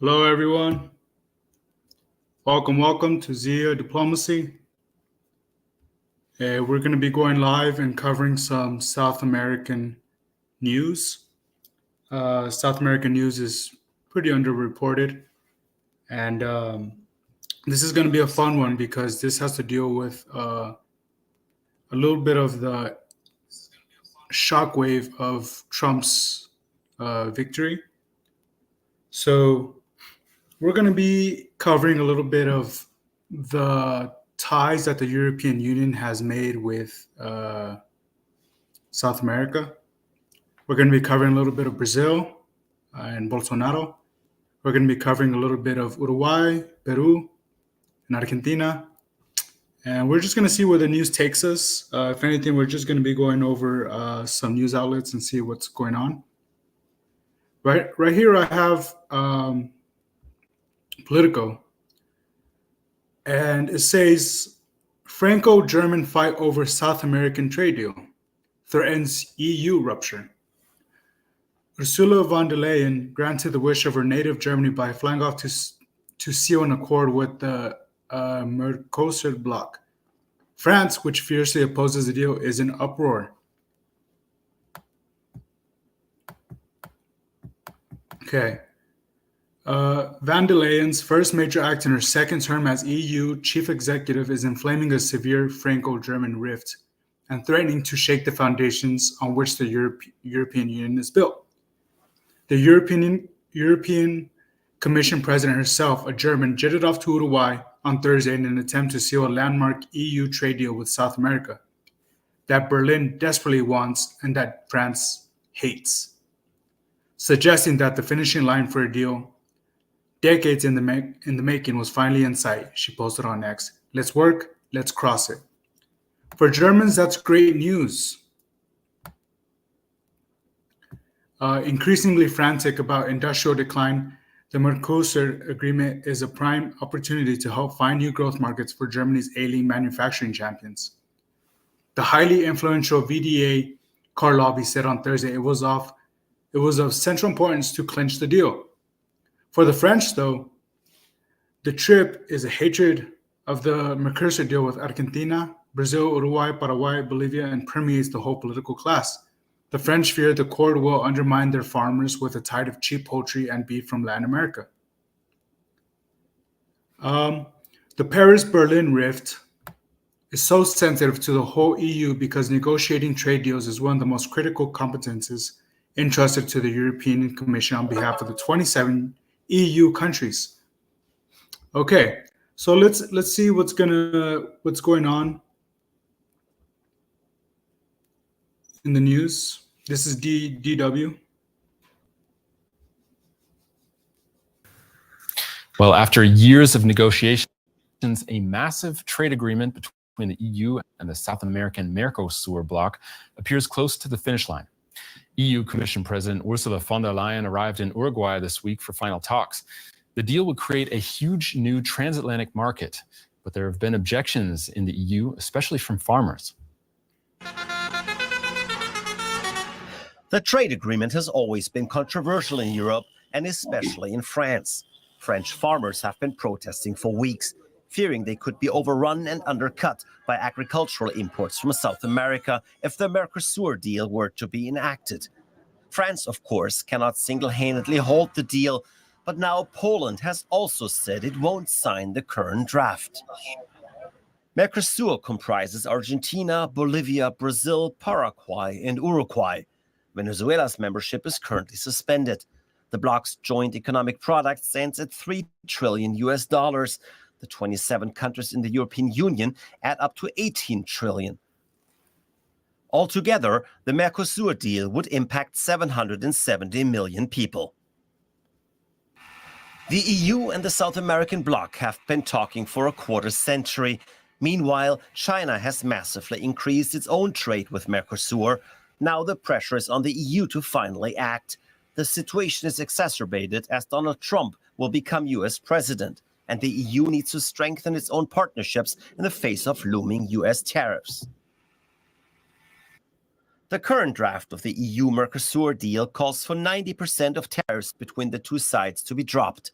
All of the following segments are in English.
Hello, everyone. Welcome to Zia Diplomacy. We're going to be going live and covering some South American news. South American news is pretty underreported, and this is going to be a fun one because this has to deal with a little bit of the shockwave of Trump's victory. So we're going to be covering a little bit of the ties that the European Union has made with South America. We're going to be covering a little bit of Brazil and Bolsonaro. We're going to be covering a little bit of Uruguay, Peru, and Argentina. And we're just going to see where the news takes us. If anything, we're just going to be going over some news outlets and see what's going on. Right here I have Politico. And it says, Franco-German fight over South American trade deal threatens EU rupture. Ursula von der Leyen granted the wish of her native Germany by flying off to seal an accord with the Mercosur bloc. France, which fiercely opposes the deal, is in uproar. Okay. Van der Leyen's first major act in her second term as EU chief executive is inflaming a severe Franco-German rift and threatening to shake the foundations on which the European Union is built. The European Commission president herself, a German, jetted off to Uruguay on Thursday in an attempt to seal a landmark EU trade deal with South America that Berlin desperately wants and that France hates, suggesting that the finishing line for a deal decades in the making was finally in sight. She posted on X, "Let's work, let's cross it." For Germans, that's great news. Increasingly frantic about industrial decline, the Mercosur agreement is a prime opportunity to help find new growth markets for Germany's ailing manufacturing champions. The highly influential VDA car lobby said on Thursday it was of central importance to clinch the deal. For the French, though, the trip is a hatred of the Mercosur deal with Argentina, Brazil, Uruguay, Paraguay, Bolivia, and permeates the whole political class. The French fear the accord will undermine their farmers with a tide of cheap poultry and beef from Latin America. The Paris-Berlin rift is so sensitive to the whole EU because negotiating trade deals is one of the most critical competences entrusted to the European Commission on behalf of the 27 EU countries. Okay, so let's see what's going on in the news. This is DW. Well, after years of negotiations, a massive trade agreement between the EU and the South American Mercosur bloc appears close to the finish line. EU Commission President Ursula von der Leyen arrived in Uruguay this week for final talks. The deal would create a huge new transatlantic market, but there have been objections in the EU, especially from farmers. The trade agreement has always been controversial in Europe, and especially in France. French farmers have been protesting for weeks, fearing they could be overrun and undercut by agricultural imports from South America if the Mercosur deal were to be enacted. France, of course, cannot single-handedly hold the deal, but now Poland has also said it won't sign the current draft. Mercosur comprises Argentina, Bolivia, Brazil, Paraguay, and Uruguay. Venezuela's membership is currently suspended. The bloc's joint economic product stands at $3 trillion. The 27 countries in the European Union add up to 18 trillion. Altogether, the Mercosur deal would impact 770 million people. The EU and the South American bloc have been talking for a quarter century. Meanwhile, China has massively increased its own trade with Mercosur. Now the pressure is on the EU to finally act. The situation is exacerbated as Donald Trump will become US president, and the EU needs to strengthen its own partnerships in the face of looming US tariffs. The current draft of the EU-Mercosur deal calls for 90% of tariffs between the two sides to be dropped.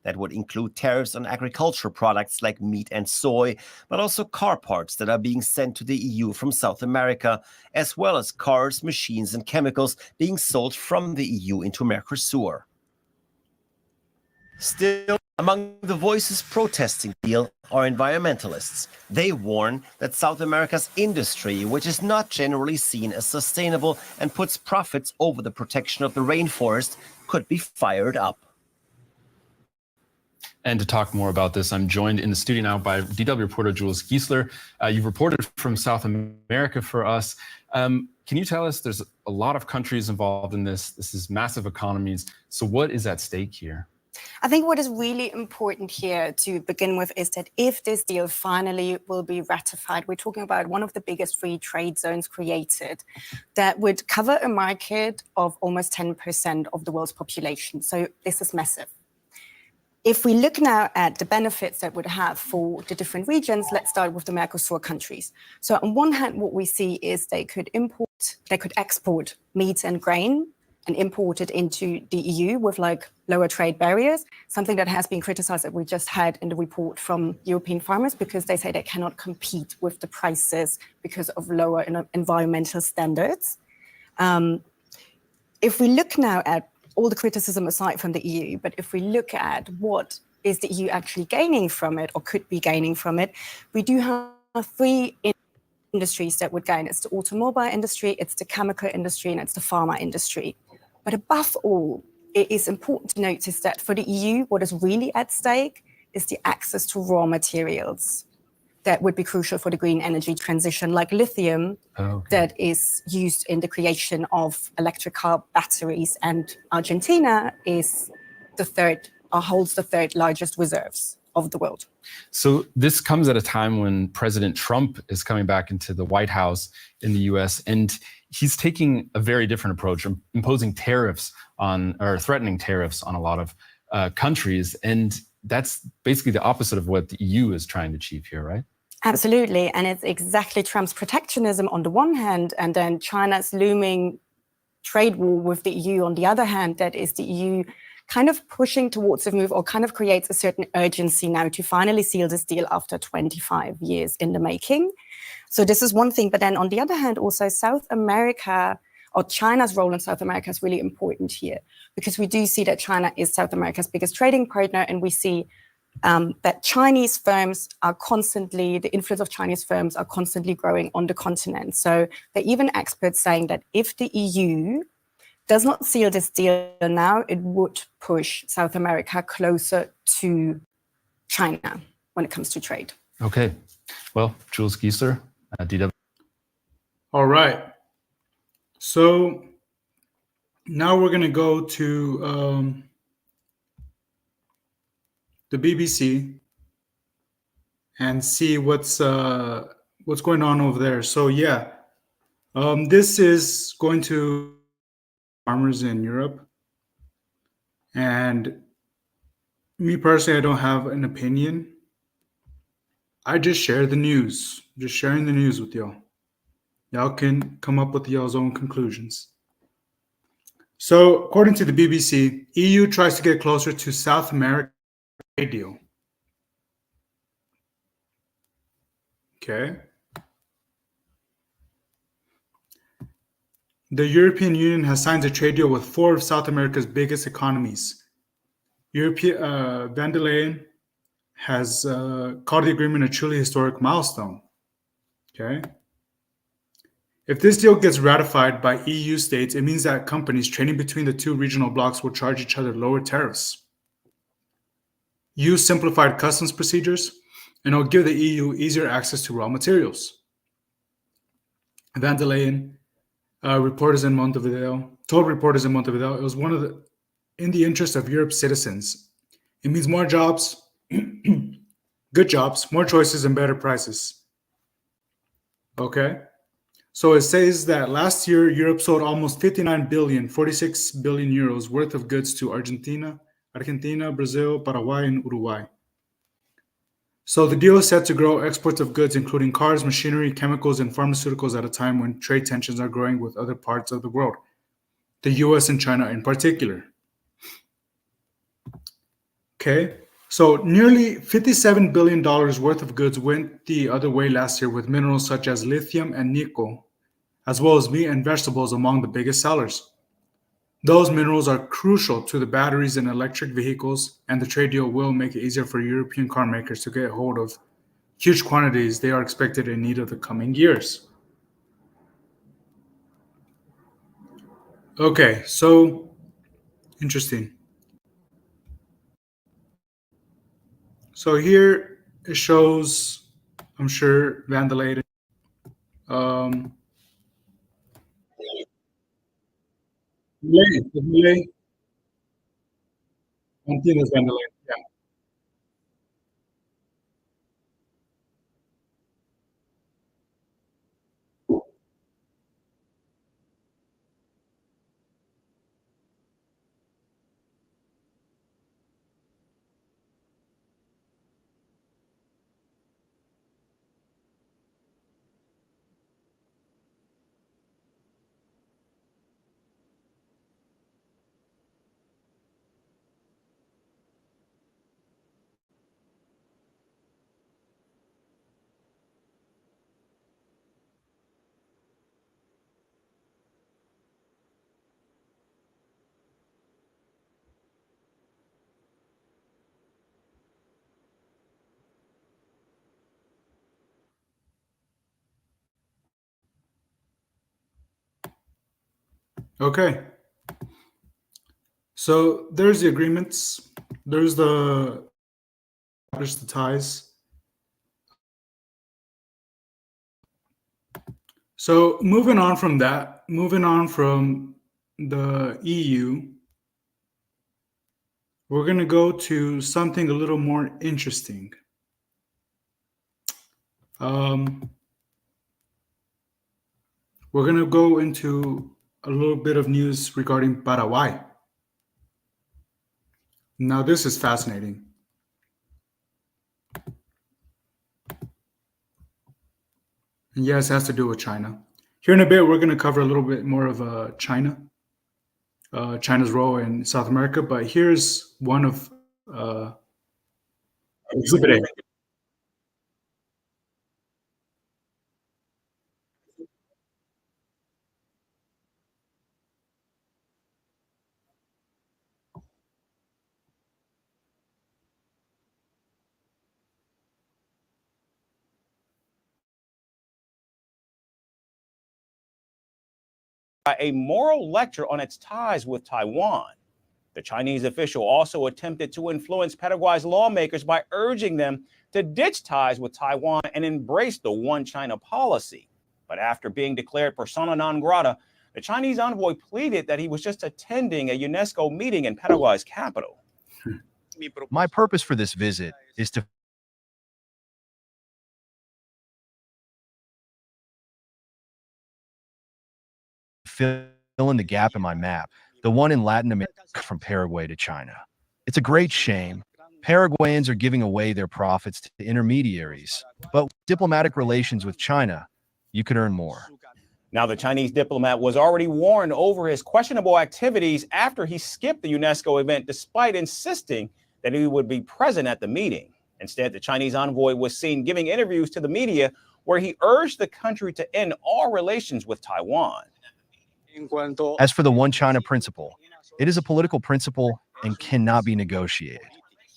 That would include tariffs on agricultural products like meat and soy, but also car parts that are being sent to the EU from South America, as well as cars, machines, and chemicals being sold from the EU into Mercosur. Still, among the voices protesting the deal are environmentalists. They warn that South America's industry, which is not generally seen as sustainable and puts profits over the protection of the rainforest, could be fired up. And to talk more about this, I'm joined in the studio now by DW reporter Jules Giesler. You've reported from South America for us. Can you tell us, there's a lot of countries involved in this. This is massive economies. So what is at stake here? I think what is really important here to begin with is that if this deal finally will be ratified, we're talking about one of the biggest free trade zones created that would cover a market of almost 10% of the world's population. So this is massive. If we look now at the benefits that would have for the different regions, let's start with the Mercosur countries. So on one hand, what we see is they could export meat and grain and import it into the EU with like lower trade barriers, something that has been criticized that we just had in the report from European farmers, because they say they cannot compete with the prices because of lower environmental standards. If we look now at all the criticism aside from the EU, but if we look at what is the EU actually gaining from it or could be gaining from it, we do have three industries that would gain. It's the automobile industry, it's the chemical industry, and it's the pharma industry. But above all, it is important to notice that for the EU, what is really at stake is the access to raw materials that would be crucial for the green energy transition, like lithium, that is used in the creation of electric car batteries. And Argentina is holds the third largest reserves of the world. So this comes at a time when President Trump is coming back into the White House in the US, and he's taking a very different approach, imposing tariffs on, or threatening tariffs on a lot of countries. And that's basically the opposite of what the EU is trying to achieve here, right? Absolutely. And it's exactly Trump's protectionism on the one hand, and then China's looming trade war with the EU on the other hand, that is the EU kind of pushing towards a move, or kind of creates a certain urgency now to finally seal this deal after 25 years in the making. So this is one thing. But then on the other hand, also South America, or China's role in South America, is really important here, because we do see that China is South America's biggest trading partner, and we see that Chinese firms are constantly, the influence of Chinese firms are constantly growing on the continent. So there are even experts saying that if the EU does not seal this deal now, it would push South America closer to China when it comes to trade. Okay. Well, Jules Giesler, DW. All right. So now we're going to go to the BBC and see what's going on over there. So yeah, this is going to farmers in Europe, and me personally, I don't have an opinion. I just share the news, just sharing the news with y'all. Y'all can come up with y'all's own conclusions. So according to the BBC, EU tries to get closer to South America trade deal. Okay. The European Union has signed a trade deal with 4 of South America's biggest economies. Van der Leyen has called the agreement a truly historic milestone. Okay. If this deal gets ratified by EU states, it means that companies trading between the 2 regional blocs will charge each other lower tariffs, use simplified customs procedures, and it'll give the EU easier access to raw materials. Van der Leyen told reporters in Montevideo, it was in the interest of Europe's citizens. It means more jobs, good jobs, more choices, and better prices. Okay. So it says that last year, Europe sold almost 46 billion euros worth of goods to Argentina, Brazil, Paraguay, and Uruguay. So the deal is set to grow exports of goods, including cars, machinery, chemicals, and pharmaceuticals at a time when trade tensions are growing with other parts of the world, the US and China in particular. Okay. So nearly $57 billion worth of goods went the other way last year, with minerals such as lithium and nickel, as well as meat and vegetables among the biggest sellers. Those minerals are crucial to the batteries in electric vehicles, and the trade deal will make it easier for European car makers to get hold of huge quantities they are expected in need of the coming years. Okay, so interesting. So here it shows, I'm sure, Vandalay. Um, Malay, Martinez Vandalay. Yeah. Okay. So there's the agreements. There's the ties. So moving on from that, moving on from the EU, we're going to go to something a little more interesting. We're going to go into a little bit of news regarding Paraguay. Now, this is fascinating. And yes, it has to do with China. Here in a bit, we're going to cover a little bit more of China, China's role in South America. But here's one of Exhibit A. A moral lecture on its ties with Taiwan. The Chinese official also attempted to influence Paraguay's lawmakers by urging them to ditch ties with Taiwan and embrace the one China policy. But after being declared persona non grata, the Chinese envoy pleaded that he was just attending a UNESCO meeting in Paraguay's capital. My purpose for this visit is to fill in the gap in my map, the one in Latin America from Paraguay to China. It's a great shame. Paraguayans are giving away their profits to intermediaries, but with diplomatic relations with China, you could earn more. Now, the Chinese diplomat was already warned over his questionable activities after he skipped the UNESCO event, despite insisting that he would be present at the meeting. Instead, the Chinese envoy was seen giving interviews to the media where he urged the country to end all relations with Taiwan. As for the one China principle, it is a political principle and cannot be negotiated.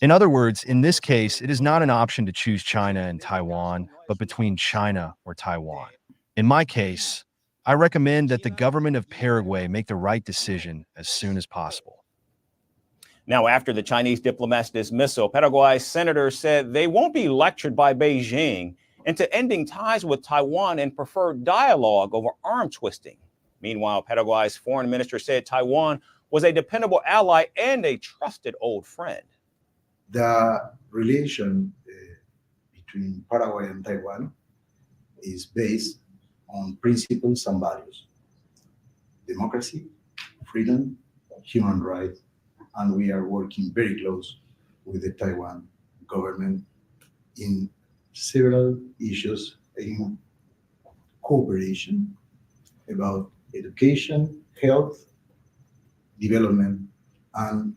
In other words, in this case, it is not an option to choose China and Taiwan, but between China or Taiwan. In my case, I recommend that the government of Paraguay make the right decision as soon as possible. Now, after the Chinese diplomat's dismissal, Paraguay's senators said they won't be lectured by Beijing into ending ties with Taiwan and prefer dialogue over arm twisting. Meanwhile, Paraguay's foreign minister said Taiwan was a dependable ally and a trusted old friend. The relation between Paraguay and Taiwan is based on principles and values: democracy, freedom, human rights, and we are working very close with the Taiwan government in several issues in cooperation about education, health, development, and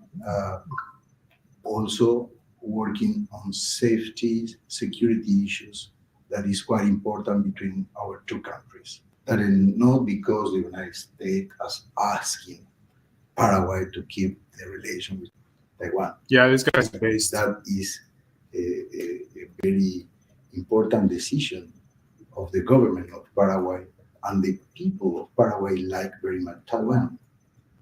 also working on safety, security issues that is quite important between our two countries. That is not because the United States is asking Paraguay to keep the relation with Taiwan. Yeah, this guy's based. That is a very important decision of the government of Paraguay, and the people of Paraguay like very much Taiwan.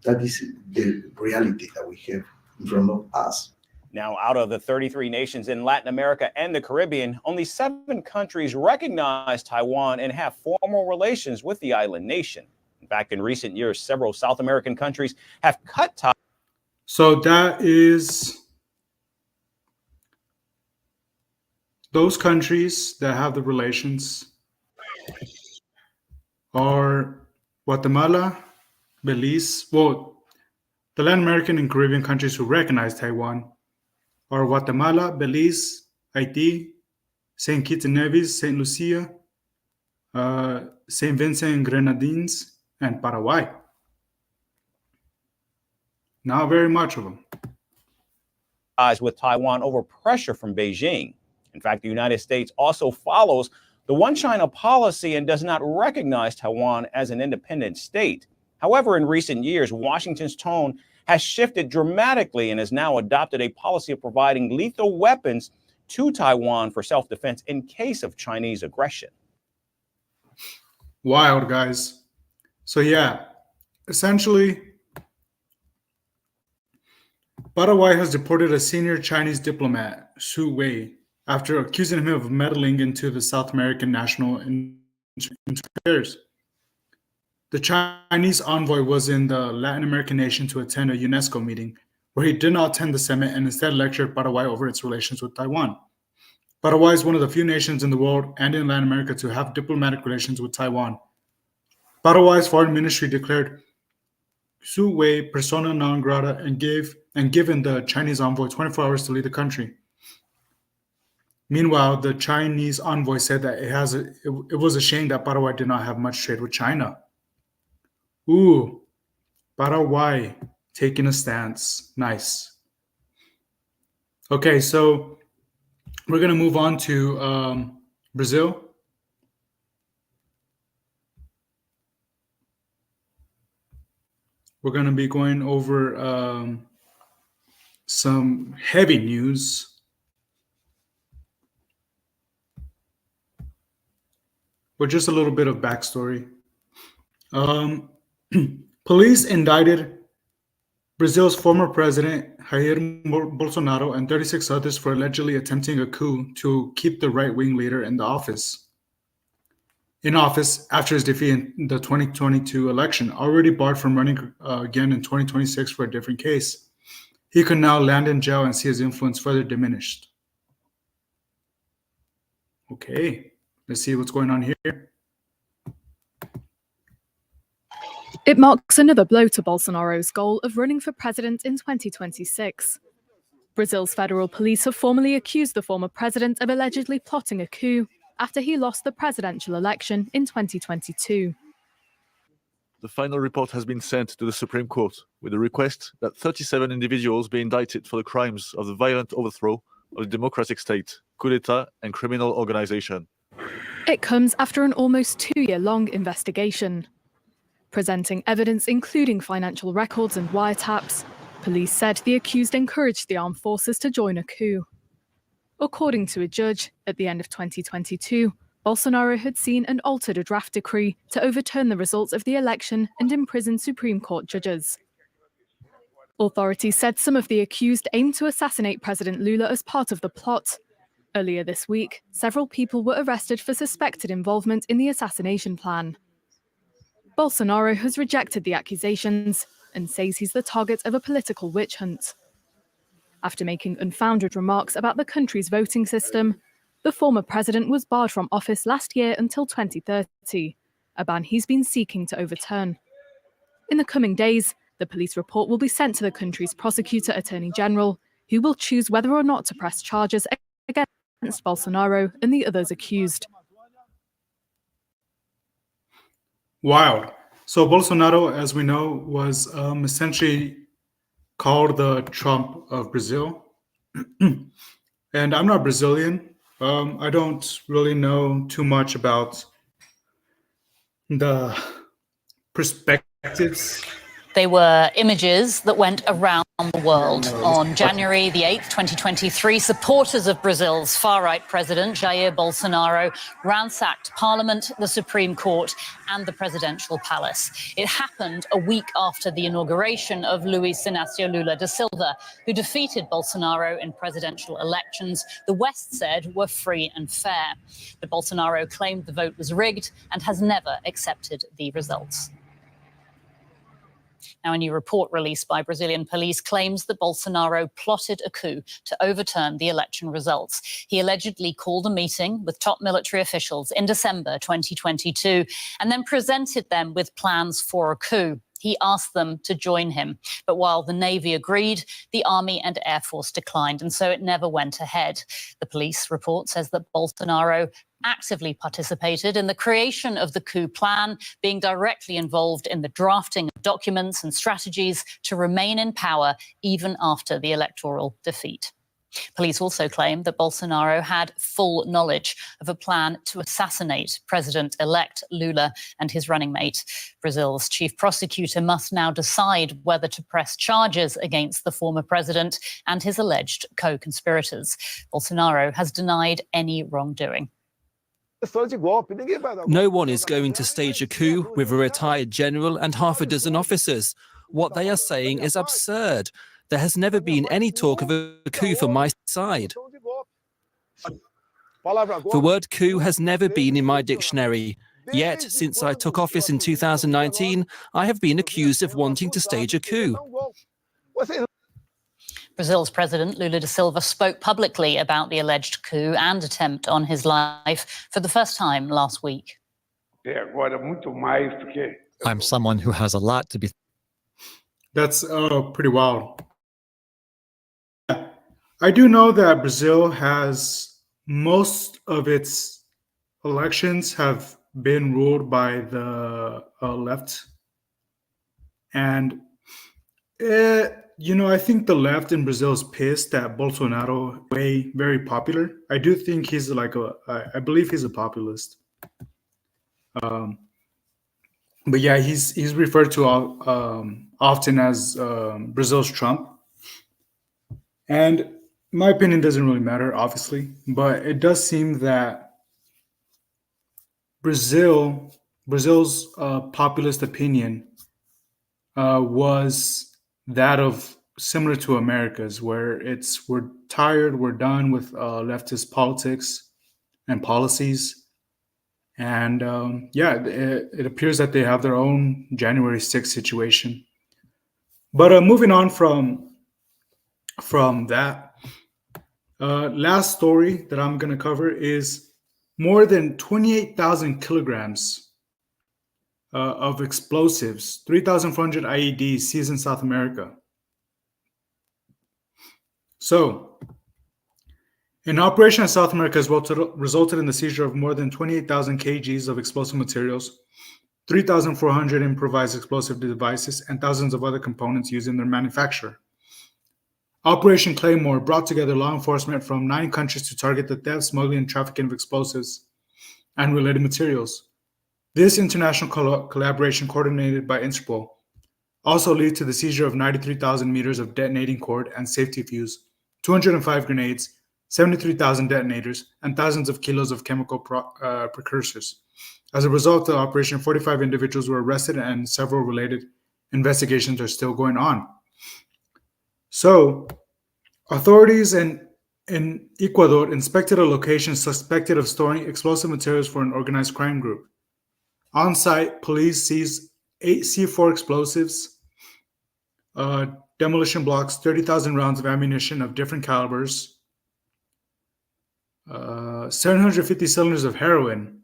That is the reality that we have in front of us. Now, out of the 33 nations in Latin America and the Caribbean, only 7 countries recognize Taiwan and have formal relations with the island nation. In fact, in recent years, several South American countries have cut ties. So that is those countries that have the relations are Guatemala, Belize. Well, the Latin American and Caribbean countries who recognize Taiwan are Guatemala, Belize, Haiti, St. Kitts and Nevis, St. Lucia, St. Vincent and Grenadines, and Paraguay. Not very much of them. With Taiwan over pressure from Beijing. In fact, the United States also follows the One China policy and does not recognize Taiwan as an independent state. However, in recent years, Washington's tone has shifted dramatically and has now adopted a policy of providing lethal weapons to Taiwan for self-defense in case of Chinese aggression. Wild, guys. So yeah, essentially, Paraguay has deported a senior Chinese diplomat, Su Wei, after accusing him of meddling into the South American national affairs. The Chinese envoy was in the Latin American nation to attend a UNESCO meeting, where he did not attend the summit and instead lectured Paraguay over its relations with Taiwan. Paraguay is one of the few nations in the world and in Latin America to have diplomatic relations with Taiwan. Paraguay's foreign ministry declared Su Wei persona non grata and given the Chinese envoy 24 hours to leave the country. Meanwhile, the Chinese envoy said that it was a shame that Paraguay did not have much trade with China. Ooh, Paraguay taking a stance. Nice. Okay, so we're going to move on to Brazil. We're going to be going over some heavy news. With just a little bit of backstory. Police indicted Brazil's former president, Jair Bolsonaro, and 36 others for allegedly attempting a coup to keep the right-wing leader in office after his defeat in the 2022 election, already barred from running again in 2026 for a different case. He could now land in jail and see his influence further diminished. Okay, let's see what's going on here. It marks another blow to Bolsonaro's goal of running for president in 2026. Brazil's federal police have formally accused the former president of allegedly plotting a coup after he lost the presidential election in 2022. The final report has been sent to the Supreme Court with a request that 37 individuals be indicted for the crimes of the violent overthrow of the democratic state, coup d'etat, and criminal organization. It comes after an almost 2-year-long investigation. Presenting evidence including financial records and wiretaps, police said the accused encouraged the armed forces to join a coup. According to a judge, at the end of 2022, Bolsonaro had seen and altered a draft decree to overturn the results of the election and imprison Supreme Court judges. Authorities said some of the accused aimed to assassinate President Lula as part of the plot. Earlier this week, several people were arrested for suspected involvement in the assassination plan. Bolsonaro has rejected the accusations and says he's the target of a political witch hunt. After making unfounded remarks about the country's voting system, the former president was barred from office last year until 2030, a ban he's been seeking to overturn. In the coming days, the police report will be sent to the country's prosecutor attorney general, who will choose whether or not to press charges against Bolsonaro and the others accused. Wild. So Bolsonaro, as we know, was essentially called the Trump of Brazil. And I'm not Brazilian. I don't really know too much about the perspectives. They were images that went around the world. On January the 8th, 2023, supporters of Brazil's far-right president, Jair Bolsonaro, ransacked Parliament, the Supreme Court, and the presidential palace. It happened a week after the inauguration of Luiz Inácio Lula da Silva, who defeated Bolsonaro in presidential elections the West said were free and fair. But Bolsonaro claimed the vote was rigged and has never accepted the results. Now, a new report released by Brazilian police claims that Bolsonaro plotted a coup to overturn the election results. He allegedly called a meeting with top military officials in December 2022 and then presented them with plans for a coup. He asked them to join him. But while the Navy agreed, the Army and Air Force declined, and so it never went ahead. The police report says that Bolsonaro actively participated in the creation of the coup plan, being directly involved in the drafting of documents and strategies to remain in power even after the electoral defeat. Police also claim that Bolsonaro had full knowledge of a plan to assassinate President-elect Lula and his running mate. Brazil's chief prosecutor must now decide whether to press charges against the former president and his alleged co-conspirators. Bolsonaro has denied any wrongdoing. No one is going to stage a coup with a retired general and half a dozen officers. What they are saying is absurd. There has never been any talk of a coup from my side. The word coup has never been in my dictionary. Yet, since I took office in 2019, I have been accused of wanting to stage a coup. Brazil's president, Lula da Silva, spoke publicly about the alleged coup and attempt on his life for the first time last week. I'm someone who has a lot to be. That's pretty wild. I do know that Brazil has most of its elections have been ruled by the left. And I think the left in Brazil is pissed that Bolsonaro is very popular. I do think he's I believe he's a populist. But yeah, he's referred to often as Brazil's Trump. And my opinion doesn't really matter, obviously, but it does seem that Brazil's populist opinion was that of similar to America's, where we're tired, we're done with leftist politics and policies. And it appears that they have their own January 6th situation. But moving on from that, last story that I'm going to cover is more than 28,000 kilograms of explosives, 3,400 IEDs seized in South America. So, an operation in South America has resulted in the seizure of more than 28,000 kgs of explosive materials, 3,400 improvised explosive devices, and thousands of other components used in their manufacture. Operation Claymore brought together law enforcement from 9 countries to target the theft, smuggling, and trafficking of explosives and related materials. This international collaboration, coordinated by Interpol, also led to the seizure of 93,000 meters of detonating cord and safety fuse, 205 grenades, 73,000 detonators, and thousands of kilos of chemical precursors. As a result of the operation, 45 individuals were arrested and several related investigations are still going on. So, authorities in Ecuador inspected a location suspected of storing explosive materials for an organized crime group. On site, police seized 8 C4 explosives, demolition blocks, 30,000 rounds of ammunition of different calibers, 750 cylinders of heroin.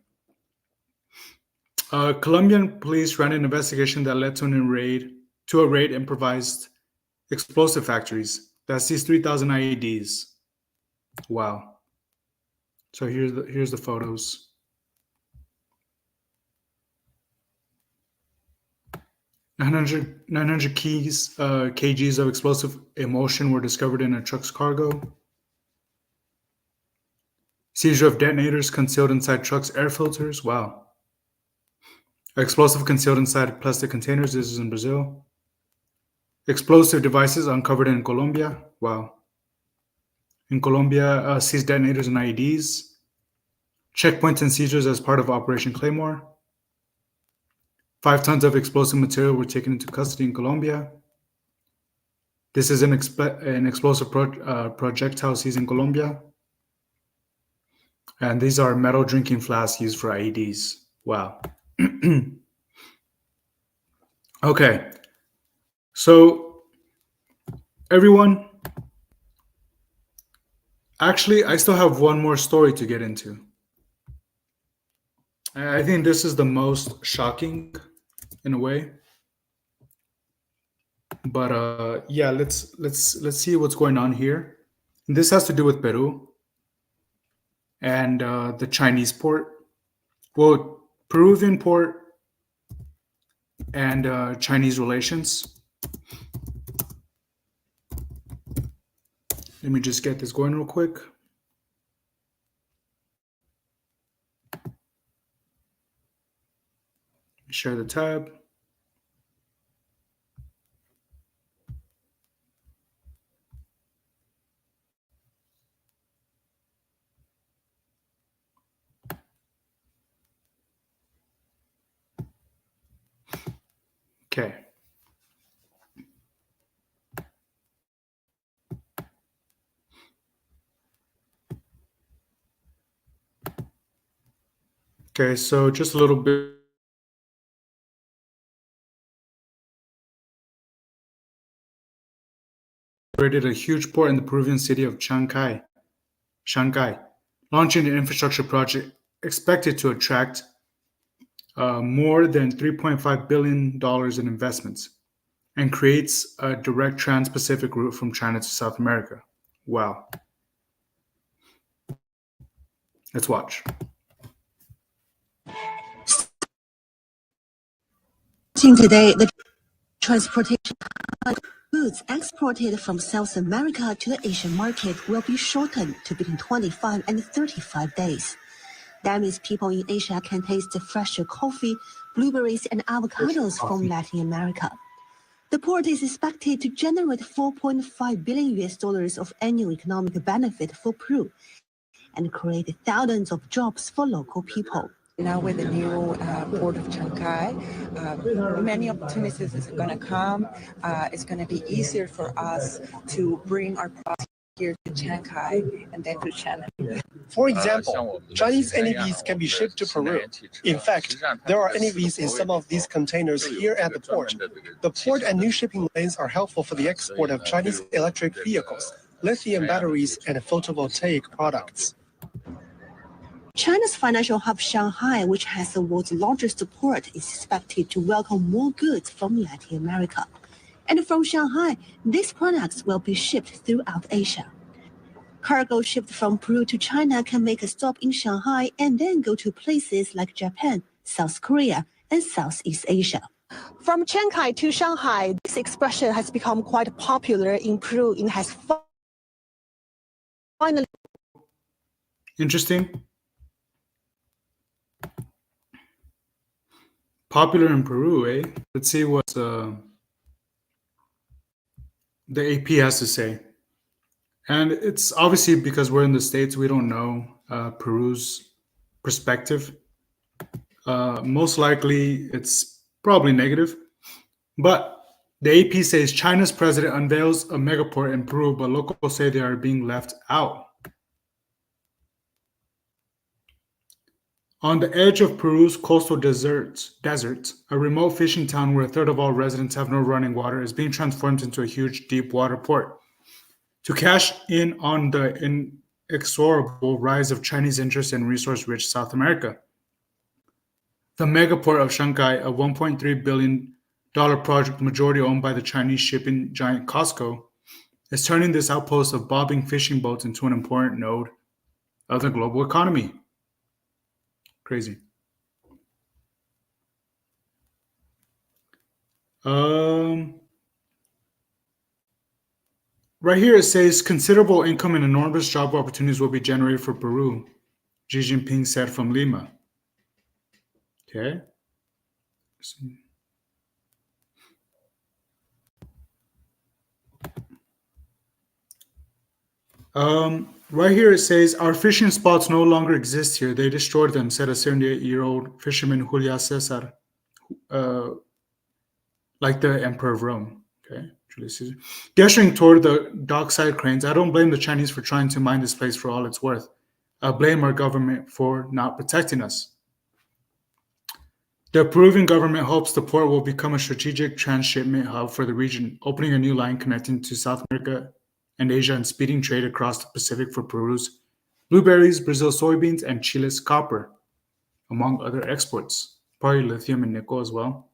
Colombian police ran an investigation that led to a raid improvised explosive factories that seized 3,000 IEDs. Wow. So here's the photos. 900 kgs of explosive emulsion were discovered in a truck's cargo. Seizure of detonators concealed inside trucks' air filters. Wow. Explosive concealed inside plastic containers. This is in Brazil. Explosive devices uncovered in Colombia. Wow. In Colombia, seized detonators and IEDs. Checkpoints and seizures as part of Operation Claymore. 5 tons of explosive material were taken into custody in Colombia. This is an explosive projectile seized in Colombia. And these are metal drinking flasks used for IEDs. Wow. Okay. So, everyone, actually, I still have one more story to get into. I think this is the most shocking in a way. But yeah, let's see what's going on here. This has to do with Peru and the Chinese port. Well, Peruvian port and Chinese relations. Let me just get this going real quick. Share the tab. Okay. Okay, so just a little bit. Created a huge port in the Peruvian city of Shanghai, launching an infrastructure project expected to attract more than $3.5 billion in investments and creates a direct trans-Pacific route from China to South America. Wow. Let's watch. Today, the transportation of goods exported from South America to the Asian market will be shortened to between 25 and 35 days. That means people in Asia can taste the fresher coffee, blueberries, and avocados from Latin America. The port is expected to generate $4.5 billion of annual economic benefit for Peru and create thousands of jobs for local people. Now with the new port of Shanghai, many opportunities is going to come. It's going to be easier for us to bring our products here to Shanghai and then to China. For example, Chinese NEVs can be shipped to Peru. In fact, there are NEVs in some of these containers here at the port. The port and new shipping lanes are helpful for the export of Chinese electric vehicles, lithium batteries, and photovoltaic products. China's financial hub Shanghai, which has the world's largest port, is expected to welcome more goods from Latin America. And from Shanghai, these products will be shipped throughout Asia. Cargo shipped from Peru to China can make a stop in Shanghai and then go to places like Japan, South Korea, and Southeast Asia. From Shanghai to Shanghai, this expression has become quite popular in Peru. It has finally... Interesting. Popular in Peru, eh? Let's see what the AP has to say. And it's obviously because we're in the States, we don't know Peru's perspective. Most likely, it's probably negative. But the AP says China's president unveils a megaport in Peru, but locals say they are being left out. On the edge of Peru's coastal desert, a remote fishing town where a third of all residents have no running water is being transformed into a huge deep water port. To cash in on the inexorable rise of Chinese interest in resource-rich South America, the megaport of Shanghai, a $1.3 billion project majority owned by the Chinese shipping giant Costco, is turning this outpost of bobbing fishing boats into an important node of the global economy. Crazy. Right here it says considerable income and enormous job opportunities will be generated for Peru, Xi Jinping said from Lima. Okay. Right here it says our fishing spots no longer exist here. They destroyed them, said a 78-year-old fisherman, Julia Cesar, like the Emperor of Rome. Okay, Julius Caesar. Gesturing toward the dockside cranes, I don't blame the Chinese for trying to mine this place for all it's worth. I blame our government for not protecting us. The Peruvian government hopes the port will become a strategic transshipment hub for the region, opening a new line connecting to South America and Asia and speeding trade across the Pacific for Peru's blueberries, Brazil's soybeans, and Chile's copper, among other exports. Probably lithium and nickel as well.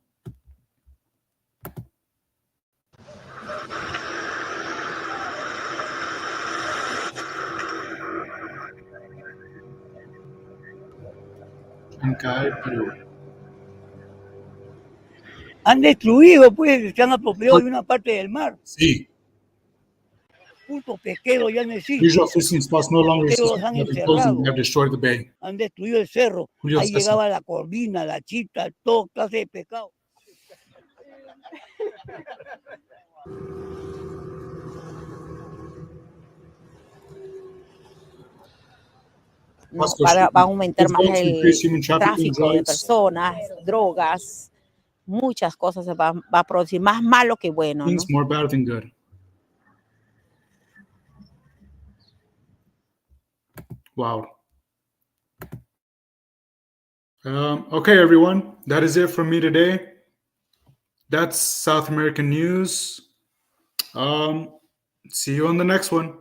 Perú. Han destruido, pues, se han apropiado de una parte del mar. Sí. Punto pesquero ya no existe. Usual fishing spots no longer exist. Los han encerrado. They have destroyed the bay. Han destruido el cerro. Ahí llegaba la corvina, la chita, todo clase de pescado. ¿no? Va a aumentar más el tráfico de personas, drogas, muchas cosas se va a producir, más malo que bueno, ¿no? More bad than good. Wow. Okay, everyone, that is it from me today. That's South American news. See you on the next one.